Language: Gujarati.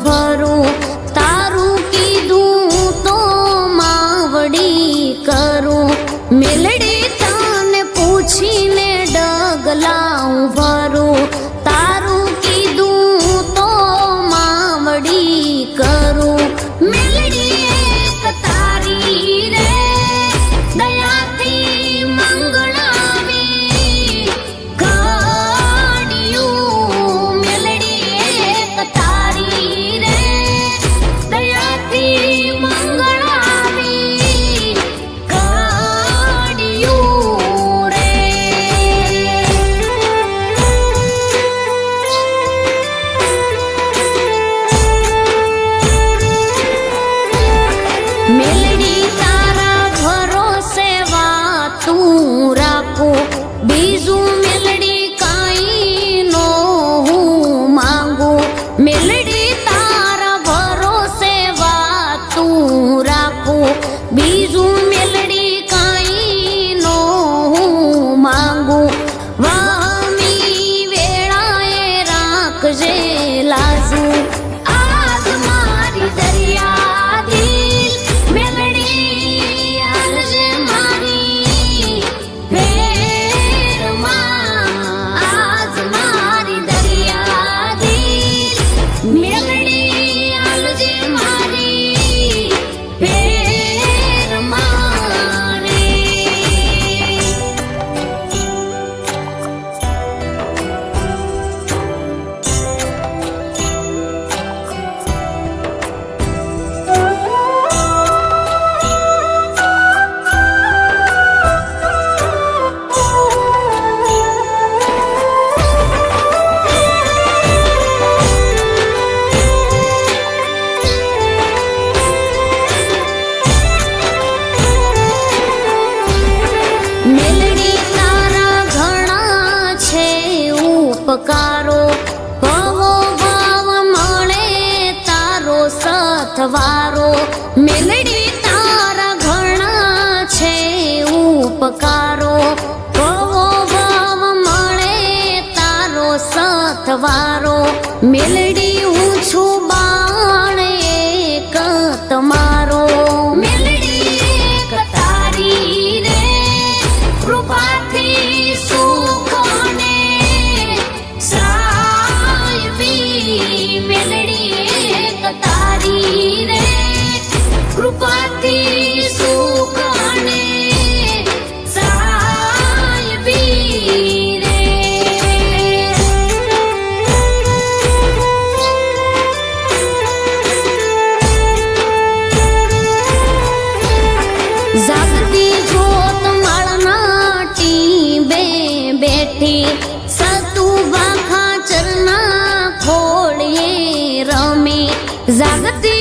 ભરું તારું કીધું તો માવડી કરું મેલડી તને પૂછીને ડગલાઉં ભરું તારું કીધું તો માવડી કરું મેલડી એક તારી રે દયાથી મંગળાવી ઘડિયું મેલડી એક તારી રે દયાથી મંગળાવી ઘડિયું રે મેલડી તારા ભરોસે વાતું રાખું બીજું મેલડી કાંઈ નો હું માંગું મેલડી તારા ભરોસે વાતું રાખું બીજું મેલડી કાંઈ નો હું માંગું વામી વેળાએ રાખજે લાજુ આજ મારી દરિયા દિલ મેલડી હાલજે મારી ભેરમાં આજ મારી દરિયા દિલ મેલડી હાલજે મારી ભેરમાં રે મેલડી તારા ઘણા છે ઉપકારો ભવો ભાવ મળે તારો સથવારો મેલડી તારા ઘણા છે ઉપકારો ભવો ભાવ મળે તારો સથવારો મેલડી હું છું બાણ એક તમારો મેલડી એક તારી રે કૃપાથી સુખને સાયવી મેલડી એક તારી રે કૃપાથી સુખને સાયવી રે જાગતી જોત માળના ટીંબે બેઠી સતુભા ખાચરના ખોળીએ રમે જાગતી